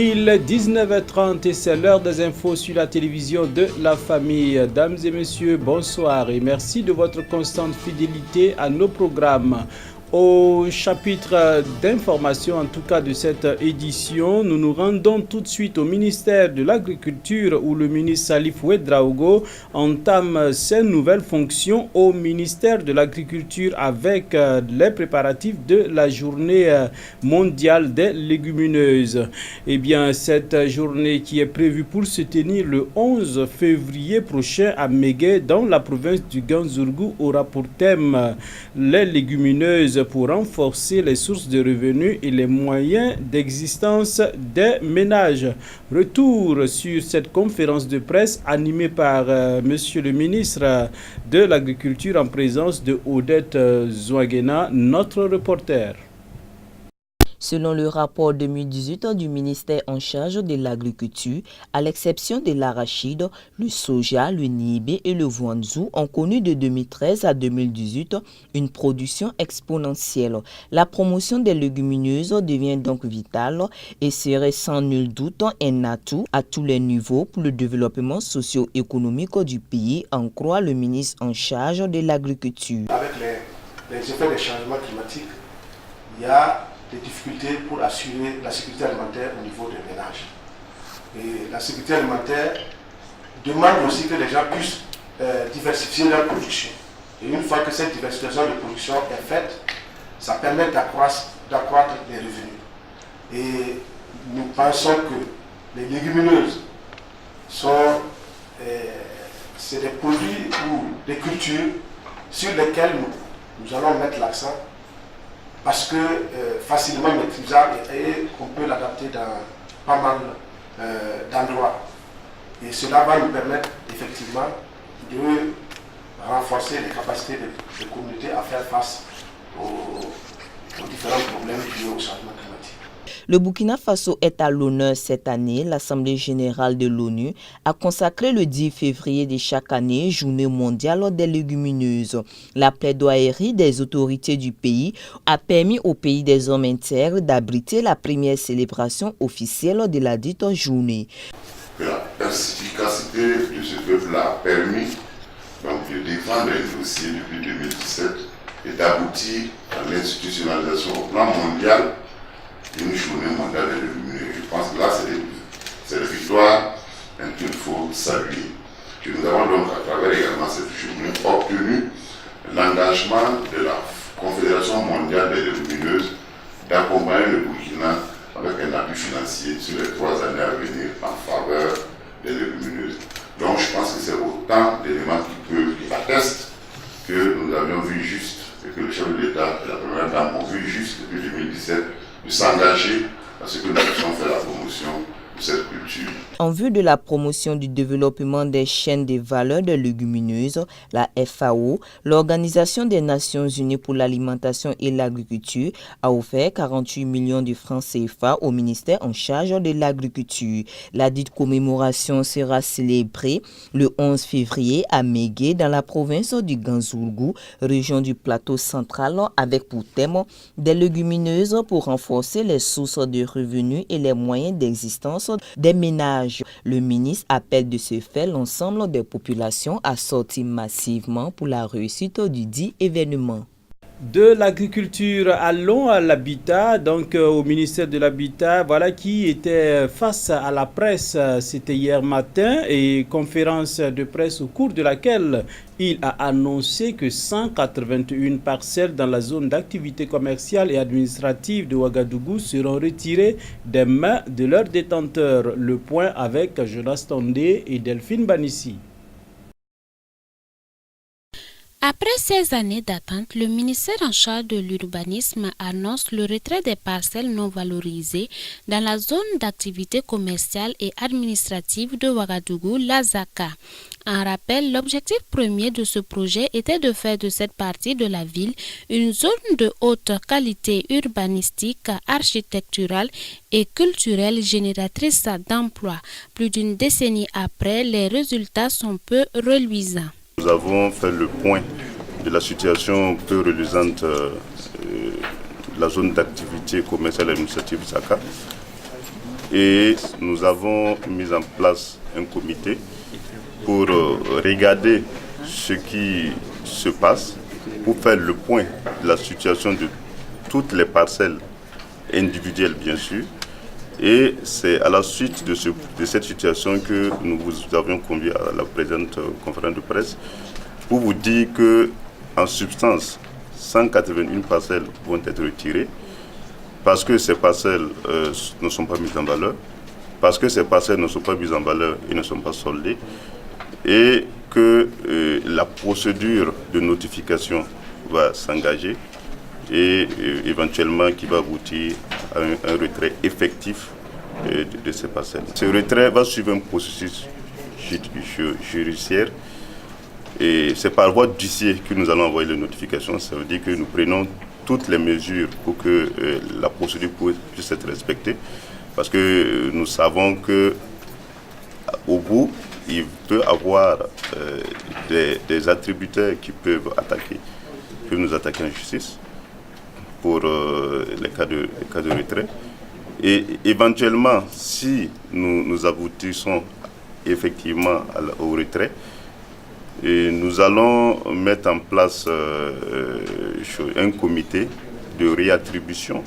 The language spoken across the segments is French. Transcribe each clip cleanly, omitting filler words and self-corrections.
Il est 19h30 et c'est l'heure des infos sur la télévision de la famille. Dames et messieurs, bonsoir et merci de votre constante fidélité à nos programmes. Au chapitre d'information, en tout cas de cette édition, nous nous rendons tout de suite au ministère de l'Agriculture où le ministre Salif Ouedraogo entame ses nouvelles fonctions au ministère de l'Agriculture avec les préparatifs de la journée mondiale des légumineuses. Eh bien, cette journée qui est prévue pour se tenir le 11 février prochain à Mégué dans la province du Ganzourgou aura pour thème les légumineuses pour renforcer les sources de revenus et les moyens d'existence des ménages. Retour sur cette conférence de presse animée par Monsieur le ministre de l'Agriculture en présence de Odette Zouaguena, notre reporter. Selon le rapport 2018 du ministère en charge de l'agriculture, à l'exception de l'arachide, le soja, le niébé et le voanzou ont connu de 2013 à 2018 une production exponentielle. La promotion des légumineuses devient donc vitale et serait sans nul doute un atout à tous les niveaux pour le développement socio-économique du pays, en croit le ministre en charge de l'agriculture. Avec les effets des changements climatiques, il y a des difficultés pour assurer la sécurité alimentaire au niveau des ménages. Et la sécurité alimentaire demande aussi que les gens puissent diversifier leur production. Et une fois que cette diversification de production est faite, ça permet d'accroître les revenus. Et nous pensons que les légumineuses c'est des produits ou des cultures sur lesquelles nous allons mettre l'accent parce que facilement maîtrisable et on peut l'adapter dans pas mal d'endroits. Et cela va nous permettre effectivement de renforcer les capacités des communautés à faire face aux différents problèmes liés au changement climatique. Le Burkina Faso est à l'honneur cette année. L'Assemblée générale de l'ONU a consacré le 10 février de chaque année Journée mondiale des légumineuses. La plaidoyerie des autorités du pays a permis au pays des hommes intègres d'abriter la première célébration officielle de la dite journée. La perspicacité de ce peuple a permis de défendre un dossier depuis 2017 et d'aboutir à l'institutionnalisation au plan mondial d'une journée mondiale des légumineuses. Je pense que là, c'est des victoires qu'il faut saluer. Que nous avons donc, à travers également cette journée, obtenu l'engagement de la Confédération mondiale des légumineuses d'accompagner le Burkina avec un appui financier sur les 3 années à venir en faveur des légumineuses. Donc je pense que c'est autant d'éléments qui attestent que nous avions vu juste et que le chef de l'État et la première dame ont vu juste depuis 2017 de s'engager à ce que nous puissions faire la promotion de cette culture. En vue de la promotion du développement des chaînes de valeur des légumineuses, la FAO, l'Organisation des Nations Unies pour l'alimentation et l'agriculture, a offert 48 millions de francs CFA au ministère en charge de l'agriculture. La dite commémoration sera célébrée le 11 février à Mégué, dans la province du Ganzourgou, région du plateau central, avec pour thème des légumineuses pour renforcer les sources de revenus et les moyens d'existence des ménages. Le ministre appelle de ce fait l'ensemble des populations à sortir massivement pour la réussite du dit événement. De l'agriculture, allons à l'habitat, donc au ministère de l'Habitat, voilà qui était face à la presse, c'était hier matin, et conférence de presse au cours de laquelle il a annoncé que 181 parcelles dans la zone d'activité commerciale et administrative de Ouagadougou seront retirées des mains de leurs détenteurs. Le point avec Jonas Tondé et Delphine Banissi. Après 16 années d'attente, le ministère en charge de l'urbanisme annonce le retrait des parcelles non valorisées dans la zone d'activité commerciale et administrative de Ouagadougou, la ZACA. En rappel, l'objectif premier de ce projet était de faire de cette partie de la ville une zone de haute qualité urbanistique, architecturale et culturelle génératrice d'emplois. Plus d'une décennie après, les résultats sont peu reluisants. Nous avons fait le point de la situation peu reluisante de la zone d'activité commerciale et administrative ZACA. Et nous avons mis en place un comité pour regarder ce qui se passe, pour faire le point de la situation de toutes les parcelles individuelles bien sûr. Et c'est à la suite de cette situation que nous vous avions convié à la présente conférence de presse pour vous dire qu'en substance, 181 parcelles vont être retirées parce que ces parcelles ne sont pas mises en valeur, parce que ces parcelles ne sont pas mises en valeur et ne sont pas soldées, et que la procédure de notification va s'engager et éventuellement qui va aboutir à un retrait effectif de ces parcelles. Ce retrait va suivre un processus judiciaire et c'est par voie d'huissier que nous allons envoyer les notifications. Ça veut dire que nous prenons toutes les mesures pour que la procédure puisse être respectée parce que nous savons que au bout, il peut y avoir des attributaires qui peuvent nous attaquer en justice pour les cas de retrait. Et éventuellement, si nous aboutissons effectivement au retrait, nous allons mettre en place un comité de réattribution.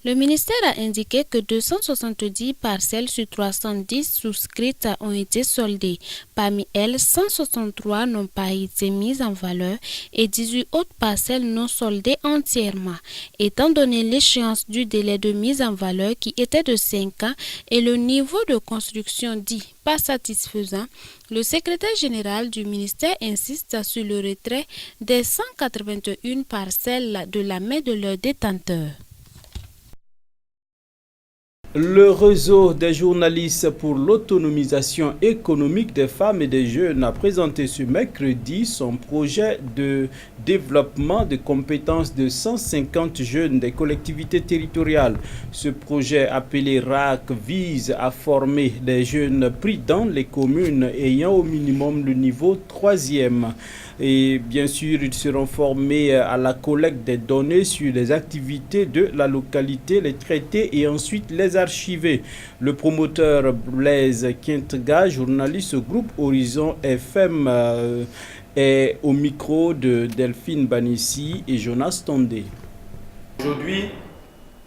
Le ministère a indiqué que 270 parcelles sur 310 souscrites ont été soldées. Parmi elles, 163 n'ont pas été mises en valeur et 18 autres parcelles non soldées entièrement. Étant donné l'échéance du délai de mise en valeur qui était de 5 ans et le niveau de construction dit pas satisfaisant, le secrétaire général du ministère insiste sur le retrait des 181 parcelles de la main de leurs détenteurs. Le réseau des journalistes pour l'autonomisation économique des femmes et des jeunes a présenté ce mercredi son projet de développement de compétences de 150 jeunes des collectivités territoriales. Ce projet appelé RAC vise à former des jeunes pris dans les communes ayant au minimum le niveau 3e. Et bien sûr, ils seront formés à la collecte des données sur les activités de la localité, les traiter et ensuite les archiver. Le promoteur Blaise Quintega, journaliste au groupe Horizon FM, est au micro de Delphine Banissi et Jonas Tondé. Aujourd'hui,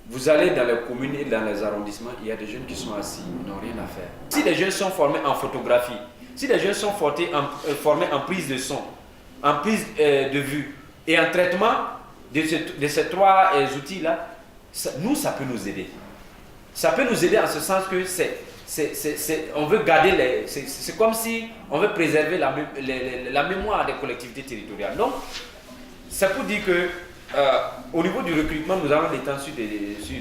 vous allez dans les communes et dans les arrondissements, il y a des jeunes qui sont assis, ils n'ont rien à faire. Si les jeunes sont formés en photographie, si les jeunes sont formés en prise de son, en prise de vue et en traitement de ces trois outils-là, ça peut nous aider. Ça peut nous aider en ce sens que on veut garder c'est comme si on veut préserver la mémoire des collectivités territoriales. Donc, c'est pour dire que au niveau du recrutement, nous allons l'étendre sur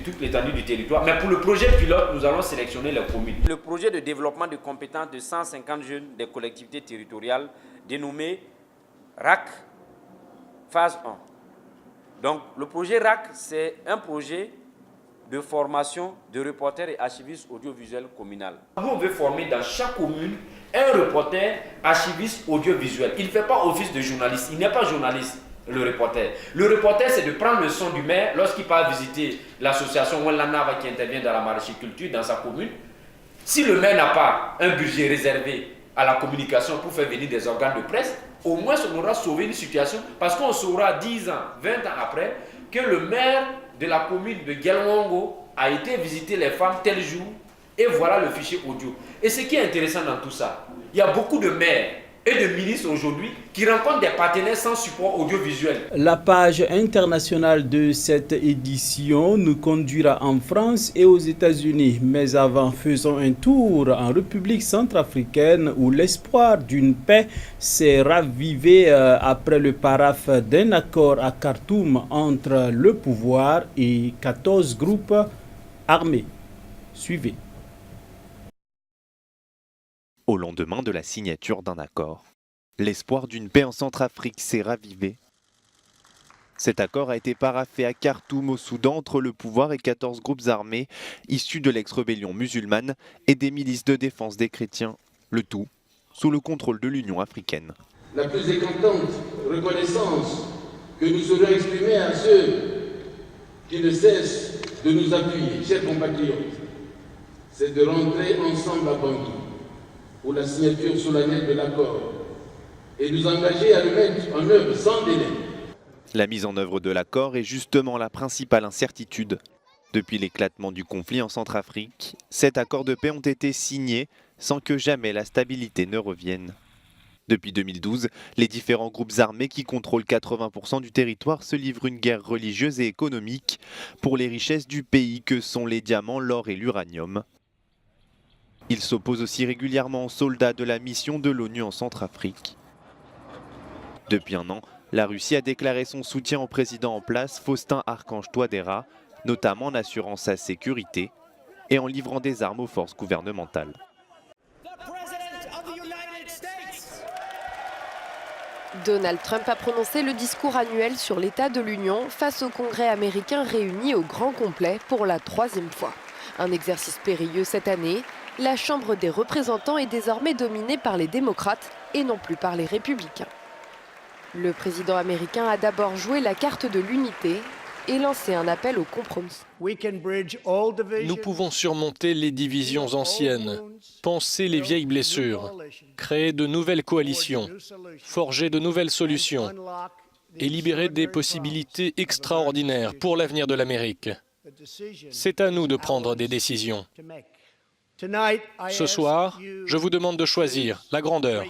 toute l'étendue du territoire. Mais pour le projet pilote, nous allons sélectionner les communes. Le projet de développement de compétences de 150 jeunes des collectivités territoriales, dénommé RAC phase 1. Donc, le projet RAC, c'est un projet de formation de reporters et archivistes audiovisuels communal. Nous, on veut former dans chaque commune un reporter archiviste audiovisuel. Il ne fait pas office de journaliste, il n'est pas journaliste, le reporter. Le reporter, c'est de prendre le son du maire lorsqu'il part visiter l'association Wanlanava qui intervient dans la maraîchiculture dans sa commune. Si le maire n'a pas un budget réservé à la communication pour faire venir des organes de presse, au moins on aura sauvé une situation parce qu'on saura 10 ans, 20 ans après que le maire de la commune de Gelwango a été visiter les femmes tel jour et voilà le fichier audio. Et ce qui est intéressant dans tout ça, il y a beaucoup de maires et de ministres aujourd'hui qui rencontrent des partenaires sans support audiovisuel. La page internationale de cette édition nous conduira en France et aux États-Unis. Mais avant, faisons un tour en République centrafricaine où l'espoir d'une paix s'est ravivé après le paraphe d'un accord à Khartoum entre le pouvoir et 14 groupes armés. Suivez. Au lendemain de la signature d'un accord, l'espoir d'une paix en Centrafrique s'est ravivé. Cet accord a été paraphé à Khartoum au Soudan entre le pouvoir et 14 groupes armés issus de l'ex-rébellion musulmane et des milices de défense des chrétiens, le tout sous le contrôle de l'Union africaine. La plus éclatante reconnaissance que nous aurions exprimée à ceux qui ne cessent de nous appuyer, chers compatriotes, c'est de rentrer ensemble à Bangui pour la signature solennelle de l'accord et nous engager à le mettre en œuvre sans délai. La mise en œuvre de l'accord est justement la principale incertitude. Depuis l'éclatement du conflit en Centrafrique, 7 accords de paix ont été signés sans que jamais la stabilité ne revienne. Depuis 2012, les différents groupes armés qui contrôlent 80% du territoire se livrent une guerre religieuse et économique pour les richesses du pays que sont les diamants, l'or et l'uranium. Ils s'opposent aussi régulièrement aux soldats de la mission de l'ONU en Centrafrique. Depuis un an, la Russie a déclaré son soutien au président en place, Faustin Archange Touadéra, notamment en assurant sa sécurité et en livrant des armes aux forces gouvernementales. Donald Trump a prononcé le discours annuel sur l'état de l'Union face au Congrès américain réuni au grand complet pour la 3e fois. Un exercice périlleux cette année, la Chambre des représentants est désormais dominée par les démocrates et non plus par les républicains. Le président américain a d'abord joué la carte de l'unité et lancé un appel au compromis. Nous pouvons surmonter les divisions anciennes, panser les vieilles blessures, créer de nouvelles coalitions, forger de nouvelles solutions et libérer des possibilités extraordinaires pour l'avenir de l'Amérique. C'est à nous de prendre des décisions. Ce soir, je vous demande de choisir la grandeur.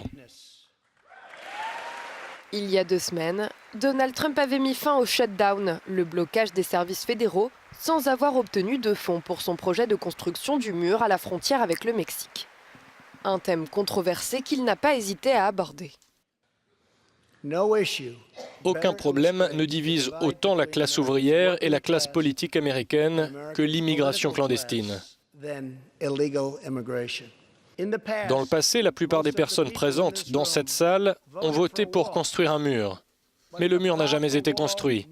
Il y a 2 semaines, Donald Trump avait mis fin au shutdown, le blocage des services fédéraux, sans avoir obtenu de fonds pour son projet de construction du mur à la frontière avec le Mexique. Un thème controversé qu'il n'a pas hésité à aborder. Aucun problème ne divise autant la classe ouvrière et la classe politique américaine que l'immigration clandestine. Dans le passé, la plupart des personnes présentes dans cette salle ont voté pour construire un mur. Mais le mur n'a jamais été construit.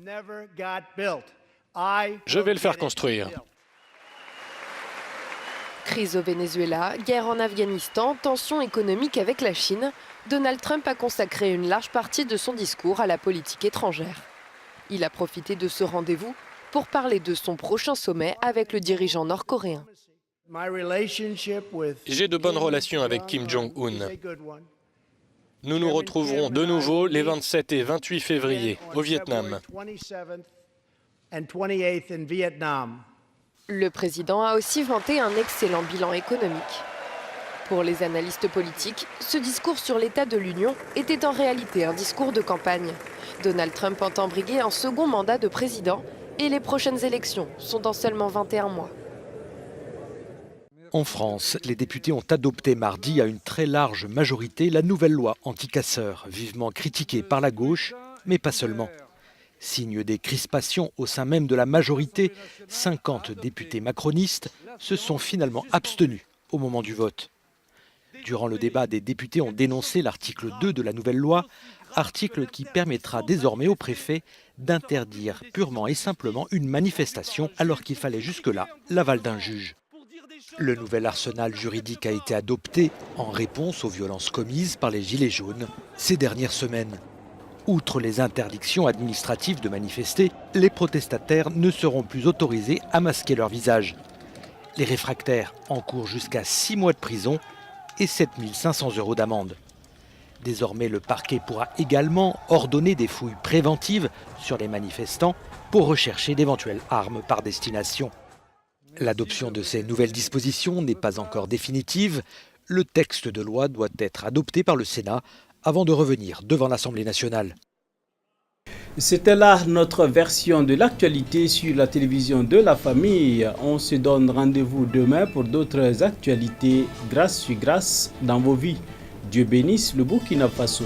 Je vais le faire construire. Crise au Venezuela, guerre en Afghanistan, tensions économiques avec la Chine, Donald Trump a consacré une large partie de son discours à la politique étrangère. Il a profité de ce rendez-vous pour parler de son prochain sommet avec le dirigeant nord-coréen. J'ai de bonnes relations avec Kim Jong-un. Nous nous retrouverons de nouveau les 27 et 28 février au Vietnam. Le président a aussi vanté un excellent bilan économique. Pour les analystes politiques, ce discours sur l'état de l'Union était en réalité un discours de campagne. Donald Trump entend briguer un second mandat de président et les prochaines élections sont dans seulement 21 mois. En France, les députés ont adopté mardi à une très large majorité la nouvelle loi anti-casseurs, vivement critiquée par la gauche, mais pas seulement. Signe des crispations au sein même de la majorité, 50 députés macronistes se sont finalement abstenus au moment du vote. Durant le débat, des députés ont dénoncé l'article 2 de la nouvelle loi, article qui permettra désormais au préfet d'interdire purement et simplement une manifestation alors qu'il fallait jusque-là l'aval d'un juge. Le nouvel arsenal juridique a été adopté en réponse aux violences commises par les Gilets jaunes ces dernières semaines. Outre les interdictions administratives de manifester, les protestataires ne seront plus autorisés à masquer leur visage. Les réfractaires encourent jusqu'à 6 mois de prison et 7 500 € d'amende. Désormais, le parquet pourra également ordonner des fouilles préventives sur les manifestants pour rechercher d'éventuelles armes par destination. L'adoption de ces nouvelles dispositions n'est pas encore définitive. Le texte de loi doit être adopté par le Sénat avant de revenir devant l'Assemblée nationale. C'était là notre version de l'actualité sur la télévision de la famille. On se donne rendez-vous demain pour d'autres actualités grâce sur grâce dans vos vies. Dieu bénisse le Burkina Faso.